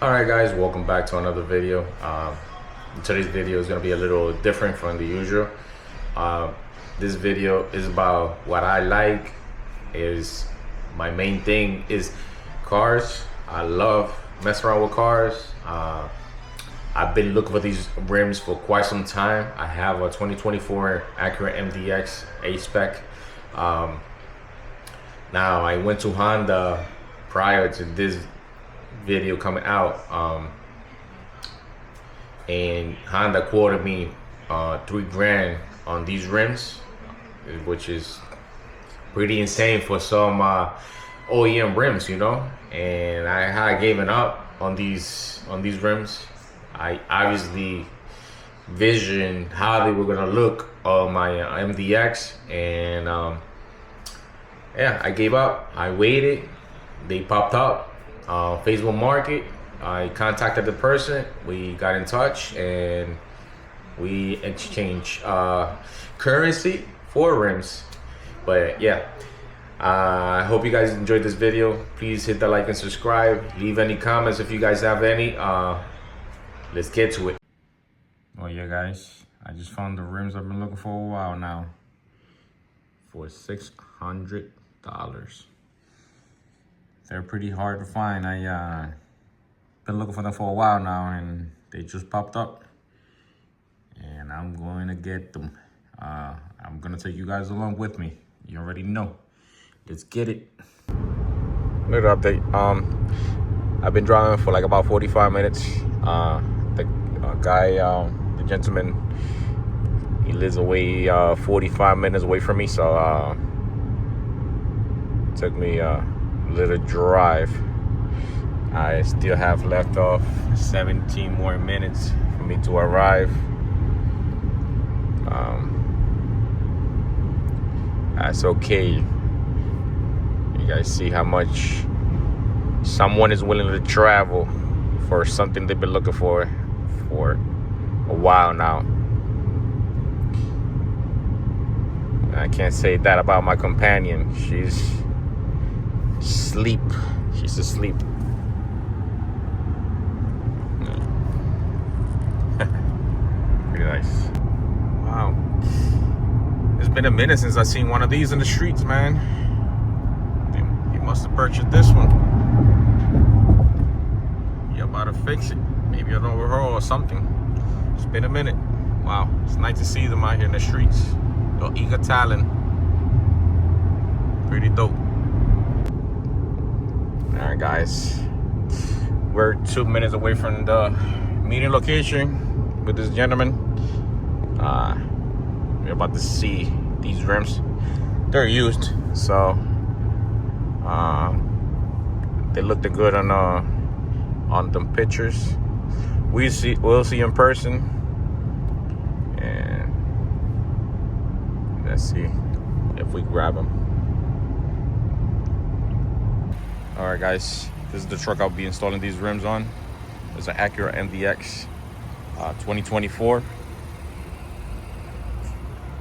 Alright guys, welcome back to another video. Today's video is going to be a little different from the usual. This video is about what I like. My main thing is cars. I love messing around with cars. I've been looking for these rims for quite some time. I have a 2024 Acura MDX A-Spec. Now I went to Honda prior to this video coming out, and Honda quoted me $3,000 on these rims, which is pretty insane for some OEM rims, you know. And I had given up on these rims. I obviously visioned how they were gonna look on my MDX, and yeah, I gave up. I waited. They popped up. Facebook Market. I contacted the person. We got in touch and we exchanged currency for rims. But yeah, I hope you guys enjoyed this video. Please hit the like and subscribe. Leave any comments if you guys have any. Let's get to it. Well, yeah, guys, I just found the rims I've been looking for a while now for $600. They're pretty hard to find. I been looking for them for a while now, and they just popped up, and I'm going to get them. I'm gonna take you guys along with me. You already know. Let's get it. Little update. I've been driving for like about 45 minutes. The gentleman, he lives away 45 minutes away from me, so took me little drive. I still have left off 17 more minutes for me to arrive. That's okay. You guys see how much someone is willing to travel for something they've been looking for a while now. I can't say that about my companion. She's asleep. Pretty nice. Wow. It's been a minute since I seen one of these in the streets, man. You must have purchased this one. You about to fix it. Maybe an overhaul or something. It's been a minute. Wow. It's nice to see them out here in the streets. Your eager talent. Pretty dope. Alright guys, we're 2 minutes away from the meeting location with this gentleman. We're about to see these rims. They're used, so they looked good on the pictures. We'll see in person, and let's see if we grab them. All right, guys, this is the truck I'll be installing these rims on. It's an Acura MDX 2024.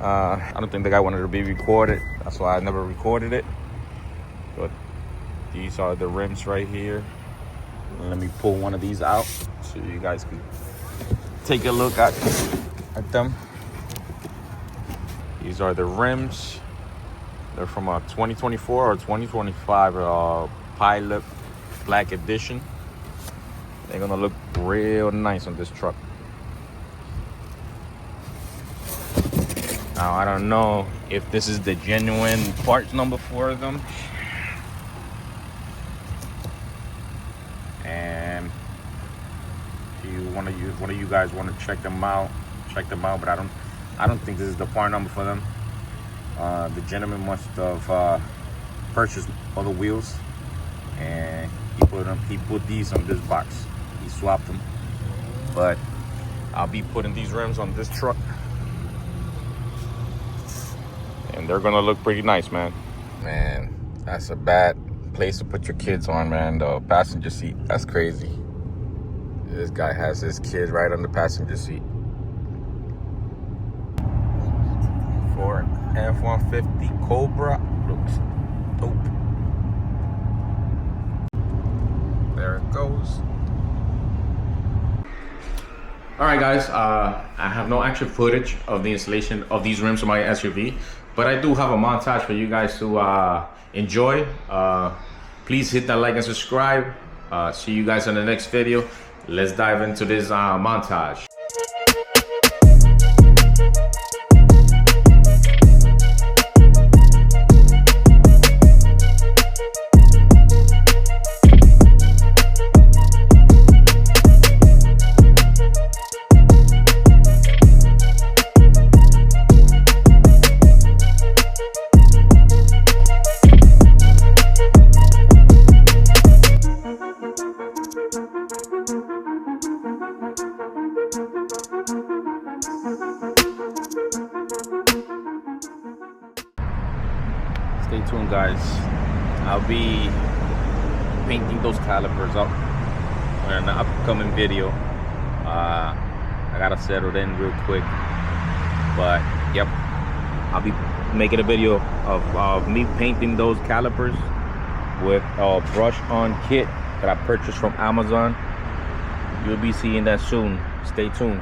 I don't think the guy wanted to be recorded. That's why I never recorded it. But these are the rims right here. Let me pull one of these out so you guys can take a look at them. These are the rims. They're from a 2024 or 2025 Pilot Black Edition. They're gonna look real nice on this truck. Now I don't know if this is the genuine parts number for them, and if one of you guys want to check them out. But I don't think this is the part number for them. The gentleman must have purchased all the wheels, and he put these on this box. He swapped them. But I'll be putting these rims on this truck, and they're gonna look pretty nice, man. Man, that's a bad place to put your kids on, man. The passenger seat, that's crazy. This guy has his kid right on the passenger seat. For F-150 Cobra, looks dope. There it goes. All right, guys, I have no actual footage of the installation of these rims on my SUV, but I do have a montage for you guys to enjoy. Please hit that like and subscribe. See you guys in the next video. Let's dive into this montage. Stay tuned, guys. I'll be painting those calipers up in an upcoming video. I gotta settle in real quick, but yep, I'll be making a video of me painting those calipers with a brush on kit that I purchased from Amazon. You'll be seeing that soon. Stay tuned.